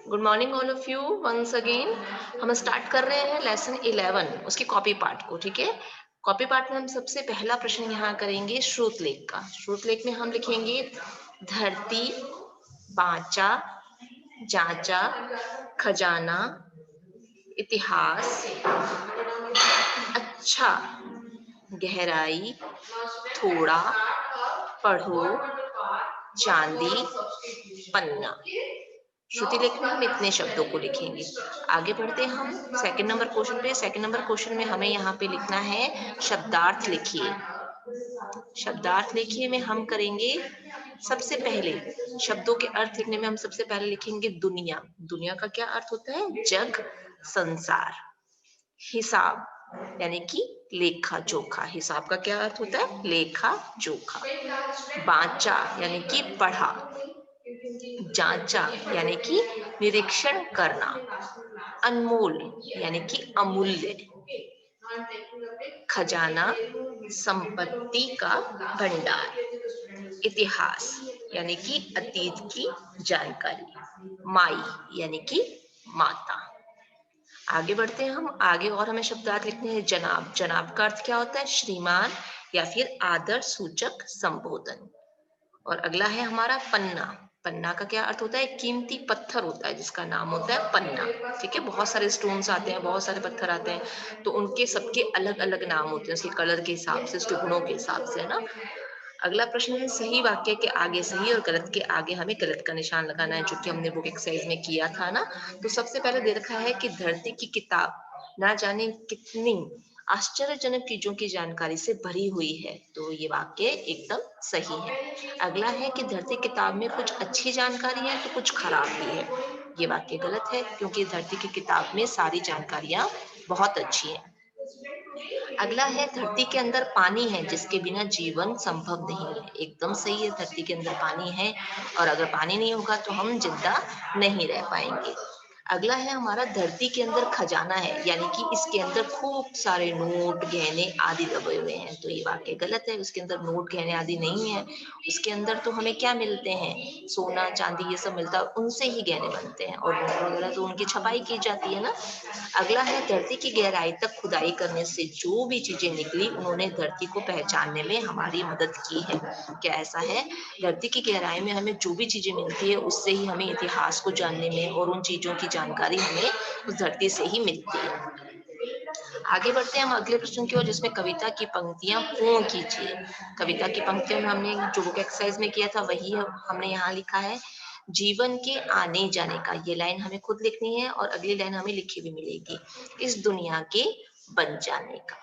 Good morning all of you once again. हम start कर रहे हैं लेसन 11 उसकी कॉपी पार्ट को। ठीक है, कॉपी पार्ट में हम सबसे पहला प्रश्न यहाँ करेंगे श्रुतलेख का। श्रुतलेख में हम लिखेंगे धरती, बांचा, जांचा, खजाना, इतिहास, अच्छा, गहराई, थोड़ा, पढ़ो, चांदी, पन्ना। श्रुति लेख में हम इतने शब्दों को लिखेंगे। आगे बढ़ते हैं हम सेकंड नंबर क्वेश्चन पे। सेकंड नंबर क्वेश्चन में हमें यहाँ पे लिखना है शब्दार्थ लिखिए। शब्दार्थ लिखिए में हम करेंगे सबसे पहले शब्दों के अर्थ लिखने में हम सबसे पहले लिखेंगे दुनिया। दुनिया का क्या अर्थ होता है? जग, संसार। हिसाब यानी कि लेखा जोखा। हिसाब का क्या अर्थ होता है? लेखा जोखा। बांचा यानी कि पढ़ा। जांचा यानी कि निरीक्षण करना। अनमोल यानी कि अमूल्य। खजाना संपत्ति का भंडार। इतिहास यानी कि अतीत की जानकारी। माई यानी कि माता। आगे बढ़ते हैं हम। आगे और हमें शब्दार्थ लिखने हैं जनाब। जनाब का अर्थ क्या होता है? श्रीमान या फिर आदर सूचक संबोधन। और अगला है हमारा पन्ना। पन्ना का क्या अर्थ होता है? कीमती पत्थर होता है जिसका नाम होता है पन्ना। ठीक है, बहुत सारे स्टोन्स आते हैं, बहुत सारे पत्थर आते हैं, तो उनके सबके अलग अलग नाम होते हैं, उसके कलर के हिसाब से, उसके गुणों के हिसाब से, है ना। अगला प्रश्न है सही वाक्य के आगे सही और गलत के आगे हमें गलत का निशान लगाना है, जो कि हमने बुक एक्सरसाइज में किया था ना। तो सबसे पहले दे रखा है कि धरती की किताब ना जाने कितनी आश्चर्यजनक चीजों की जानकारी से भरी हुई है, तो ये वाक्य एकदम सही है। अगला है कि धरती किताब में कुछ अच्छी जानकारी है तो कुछ खराब भी है, ये वाक्य गलत है, क्योंकि धरती की किताब में सारी जानकारियां बहुत अच्छी है। अगला है धरती के अंदर पानी है जिसके बिना जीवन संभव नहीं है, एकदम सही है, धरती के अंदर पानी है और अगर पानी नहीं होगा तो हम जिंदा नहीं रह पाएंगे। अगला है हमारा धरती के अंदर खजाना है, यानी कि इसके अंदर खूब सारे नोट, गहने आदि दबे हुए हैं, तो ये वाक्य गलत है, उसके अंदर नोट, गहने आदि नहीं है। उसके अंदर तो हमें क्या मिलते हैं? सोना, चांदी, ये सब मिलता है, उनसे ही गहने बनते हैं, और नोट वगैरह तो उनकी छपाई की जाती है ना। अगला है धरती की गहराई तक खुदाई करने से जो भी चीजें निकली उन्होंने धरती को पहचानने में हमारी मदद की है। क्या ऐसा है? धरती की गहराई में हमें जो भी चीजें मिलती है उससे ही हमें इतिहास को जानने में और उन चीजों की जानकारी हमें उस धरती से ही मिलती है। आगे बढ़ते हैं हम अगले प्रश्न की ओर, जिसमें कविता की पंक्तियां पूर्ण कीजिए। कविता की पंक्तियों में हमने जो बुक एक्सरसाइज में किया था वही हमने यहाँ लिखा है। जीवन के आने जाने का, ये लाइन हमें खुद लिखनी है और अगली लाइन हमें लिखी भी मिलेगी। इस दुनिया के बन जाने का।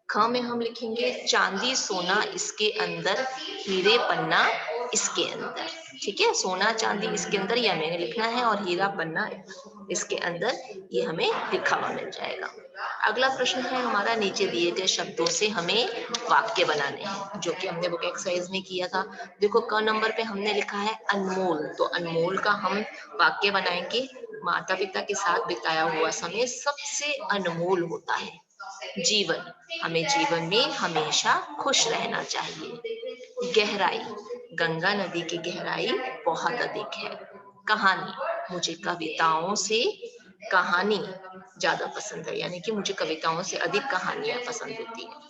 ख में हम लिखेंगे चांदी सोना इसके अंदर, हीरे पन्ना इसके अंदर। ठीक है, सोना चांदी इसके अंदर ये हमें लिखना है और हीरा पन्ना इसके अंदर, ये हमें लिखा हुआ मिल जाएगा। अगला प्रश्न है हमारा, नीचे दिए गए शब्दों से हमें वाक्य बनाने हैं, जो कि हमने बुक एक्सरसाइज में किया था। देखो क नंबर पे हमने लिखा है अनमोल, तो अनमोल का हम वाक्य बनाएंगे। माता पिता के साथ बिताया हुआ समय सबसे अनमोल होता है। जीवन, हमें जीवन में हमेशा खुश रहना चाहिए। गहराई, गंगा नदी की गहराई बहुत अधिक है। कहानी, मुझे कविताओं से कहानी ज्यादा पसंद है, यानी कि मुझे कविताओं से अधिक कहानियां पसंद होती है।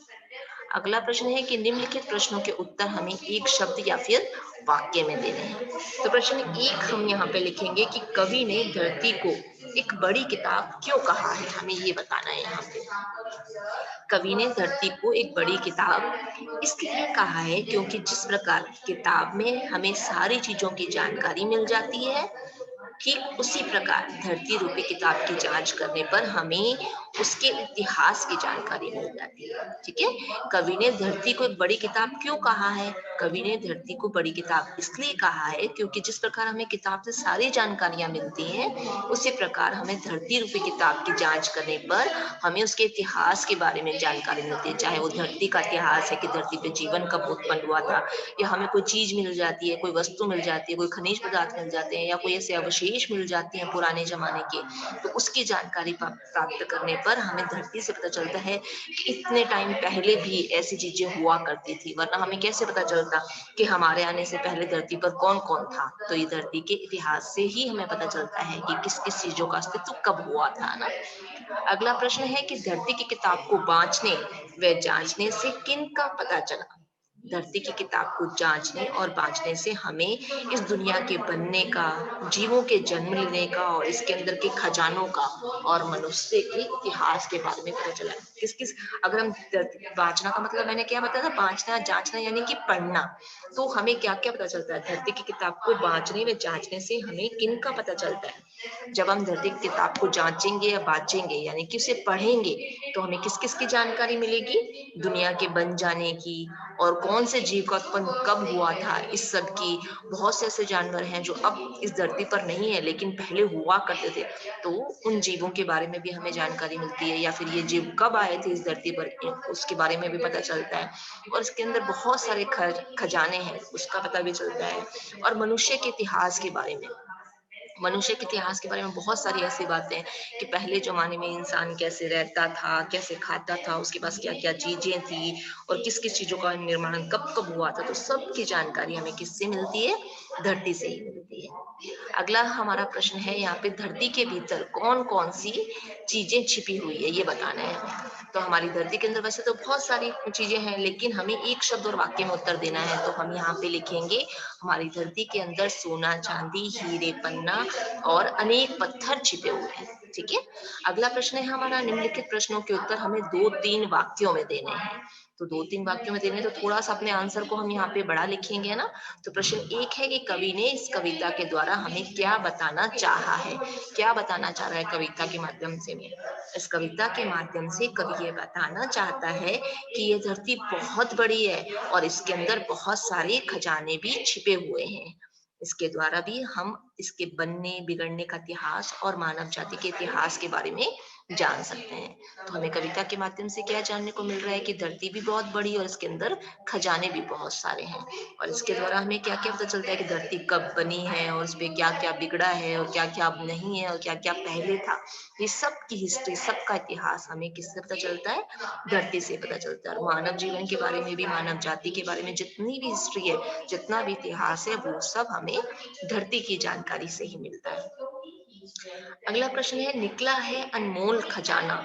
अगला प्रश्न है कि निम्नलिखित प्रश्नों के उत्तर हमें एक शब्द या फिर वाक्य में देने हैं। तो प्रश्न एक हम यहाँ पे लिखेंगे कि कवि ने धरती को एक बड़ी किताब क्यों कहा है, हमें ये बताना है यहाँ पे। कवि ने धरती को एक बड़ी किताब इसलिए कहा है क्योंकि जिस प्रकार किताब में हमें सारी चीजों की जानकारी मिल जाती है, ठीक उसी प्रकार धरती रूपी किताब की जांच करने पर हमें उसके इतिहास की जानकारी मिल जाती है। ठीक है, कवि ने धरती को एक बड़ी किताब क्यों कहा है? कवि ने धरती को बड़ी किताब इसलिए कहा है क्योंकि जिस प्रकार हमें किताब से सारी जानकारियां मिलती हैं, उसी प्रकार हमें धरती रूपी किताब की जांच करने पर हमें उसके इतिहास के बारे में जानकारी मिलती है, चाहे वो धरती का इतिहास है कि धरती पे जीवन कब उत्पन्न हुआ था, या हमें कोई चीज मिल जाती है, कोई वस्तु मिल जाती है, कोई खनिज पदार्थ मिल जाते हैं, या कोई ऐसे अवशेष मिल जाते हैं पुराने जमाने के, तो उसकी जानकारी प्राप्त करने पर हमें धरती से पता चलता है कि इतने टाइम पहले भी ऐसी चीजें हुआ करती थी, वरना हमें कैसे पता चलता चलता कि हमारे आने से पहले धरती पर कौन-कौन था। तो ये धरती के इतिहास से ही हमें पता चलता है कि किस-किस चीज़ों का अस्तित्व कब हुआ था ना। अगला प्रश्न है कि धरती की किताब को बाँचने व जाँचने से किनका पता चला? धरती की किताब को जाँचने और बाँचने से हमें इस दुनिया के बनने का, जीवों के जन्म लेने का और इसके अंदर के खजानों का और मनुष्य के इतिहास के बारे में पता चला। किस-किस अगर हम धरती बाँचना का मतलब मैंने क्या बताया था? बाँचना, जाँचना यानी कि पढ़ना। तो हमें क्या-क्या पता चलता है? धरती की किताब को बाँचने व जाँचने से हमें किनका पता चलता है? जब हम धरती की किताब को जाँचेंगे या बाँचेंगे यानी कि उसे पढ़ेंगे, तो हमें किस-किस की जानकारी मिलेगी? दुनिया के बन जाने की और कौन से जीव का उत्पन्न कब हुआ था, इस सब की। बहुत से ऐसे जानवर हैं जो अब इस धरती पर नहीं है लेकिन पहले हुआ करते थे। तो उन जीवों के बारे में भी हमें जानकारी मिलती है या फिर ये जीव कब आए थे इस धरती पर उसके बारे में भी पता चलता है। और इसके अंदर बहुत सारे खजाने हैं, उसका पता भी चलता है। और मनुष्य के इतिहास के बारे में मनुष्य के इतिहास के बारे में बहुत सारी ऐसी बातें हैं कि पहले ज़माने में इंसान कैसे रहता था, कैसे खाता था, उसके पास क्या-क्या चीज़ें थी और किस-किस चीज़ों का निर्माण कब-कब हुआ था। तो सबकी जानकारी हमें किससे मिलती है? धरती से ही मिलती है। अगला हमारा प्रश्न है यहाँ पे धरती के भीतर कौन-कौन सी चीज़ें छिपी हुई है, ये बताना है हमें। तो हमारी धरती के अंदर वैसे तो बहुत सारी चीज़ें हैं, लेकिन हमें एक शब्द और वाक्य में उत्तर देना है, तो हम यहाँ पे लिखेंगे हमारी धरती के अंदर सोना, चांदी, हीरे, पन्ना और अनेक पत्थर छिपे हुए हैं। ठीक है? अगला प्रश्न है हमारा निम्नलिखित प्रश्नों के उत्तर हमें 2-3 वाक्यों में देने हैं। तो 2-3 वाक्यों में देने हैं, तो थोड़ा-सा अपने आंसर को हम यहाँ पे बड़ा लिखेंगे ना। तो प्रश्न 1 है कि कवि ने इस कविता के द्वारा हमें क्या बताना चाहा है? क्या बताना चाह रहा है कविता के माध्यम से में? इस कविता के माध्यम से कवि ये बताना चाहता है कि ये धरती बहुत बड़ी है और इसके अंदर बहुत सारे खजाने भी छिपे हुए हैं। इसके द्वारा भी हम इसके बनने बिगड़ने का इतिहास और मानव जाति के इतिहास के बारे में जान सकते हैं। तो हमें कविता के माध्यम से क्या जानने को मिल रहा है कि धरती भी बहुत बड़ी और इसके अंदर खजाने भी बहुत सारे हैं। और इसके द्वारा हमें क्या-क्या पता चलता है कि धरती कब बनी है और उसपे क्या-क्या बिगड़ा है और क्या-क्या अब नहीं है और क्या-क्या पहले था। ये सब की हिस्ट्री, सबका इतिहास हमें किससे पता चलता है? धरती से पता चलता है। और मानव जीवन के बारे में भी, मानव जाति के बारे में जितनी भी हिस्ट्री है, जितना भी इतिहास है, वो सब हमें धरती की जानकारी से ही मिलता है। अगला प्रश्न है निकला है अनमोल खजाना।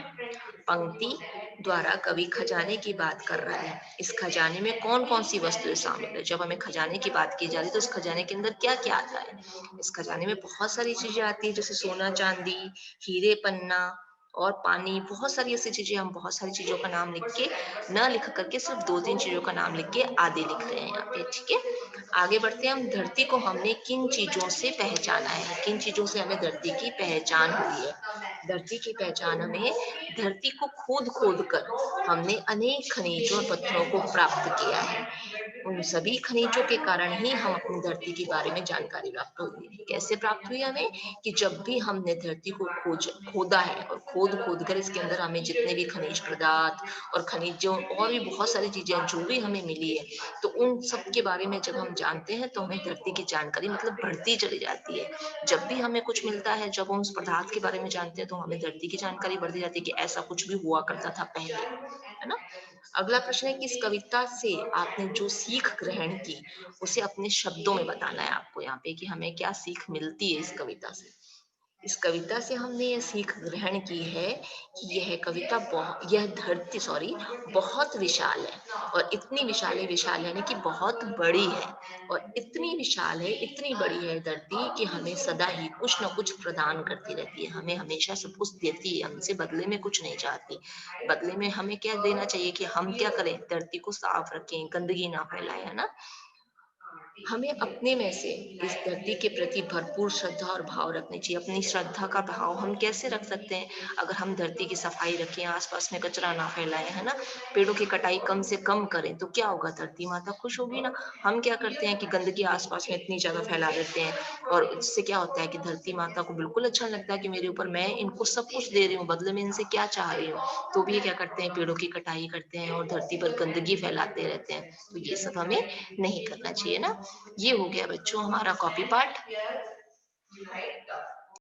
पंक्ति द्वारा कवि खजाने की बात कर रहा है। इस खजाने में कौन-कौन सी वस्तुएँ शामिल है? जब हमें खजाने की बात की जा रही है तो इस खजाने के अंदर क्या-क्या आता है? इस खजाने में बहुत सारी चीज़ें आती हैं जैसे सोना, चांदी, हीरे, पन्ना और पानी। बहुत सारी ऐसी चीज़ें हम बहुत सारी चीज़ों का नाम लिख के ना लिख कर के सिर्फ़ 2-3 चीज़ों का नाम लिख के आधे लिख रहे हैं यहाँ पे, ठीक है? आगे बढ़ते हैं हम धरती को हमने किन चीज़ों से पहचाना है? किन चीज़ों से हमें धरती की पहचान हुई है? धरती की पहचान हमें धरती को खोद-खोद कर हमने अनेक खनिजों और पत्थरों को प्राप्त किया है। उन सभी खनिजों के कारण ही हम अपनी धरती के बारे में जानकारी प्राप्त हुई है। कैसे प्राप्त हुई हमें? कि जब भी हमने धरती को खोदा है और खोद-खोद कर इसके अंदर हमें जितने भी खनिज पदार्थ और खनिजों और भी बहुत सारी चीज़ें जो भी हमें मिली है, तो उन सब के बारे में जब हम जानते हैं, तो हमें धरती की जानकारी मतलब बढ़ती चली जाती है। जब भी हमें कुछ मिलता है, जब हम उस पदार्थ के बारे में जानते हैं, तो हमें धरती की जानकारी बढ़ती जाती है कि ऐसा कुछ भी हुआ करता था पहले, है ना? अगला प्रश्न है कि इस कविता से आपने जो सीख ग्रहण की, उसे अपने शब्दों में बताना है आपको यहाँ पे कि हमें क्या सीख मिलती है इस कविता से। इस कविता से हमने ये सीख ग्रहण की है कि यह धरती बहुत विशाल है और इतनी विशाल यानी कि बहुत बड़ी है और इतनी विशाल है, इतनी बड़ी है धरती कि हमें सदा ही कुछ न कुछ प्रदान करती रहती है। हमें हमेशा सब कुछ देती है, हमसे बदले में कुछ नहीं चाहती। बदले में हमें क्या देना चाहिए कि हम क्या करें? धरती को साफ रखें, गंदगी ना फैलाएँ, है ना? हमें अपने में से इस धरती के प्रति भरपूर श्रद्धा और भाव रखनी चाहिए। अपनी श्रद्धा का भाव हम कैसे रख सकते हैं? अगर हम धरती की सफाई रखें, आस-पास में कचरा ना फैलाएँ, है ना? पेड़ों की कटाई कम से कम करें, तो क्या होगा? धरती माता खुश होगी ना। हम क्या करते हैं कि गंदगी आस-पास में इतनी ज़्यादा फैला देते हैं और इससे क्या होता है कि धरती माता को बिल्कुल अच्छा लगता है कि मेरे ऊपर मैं इनको सब कुछ दे रही हूँ, बदले में इनसे क्या चाह रही हूँ? तो भी ये क्या करते हैं, पेड़ों की कटाई करते हैं और धरती पर गंदगी फैलाते रहते हैं। तो ये सब हमें नहीं करना चाहिए ना। ये हो गया बच्चों हमारा कॉपी पाठ।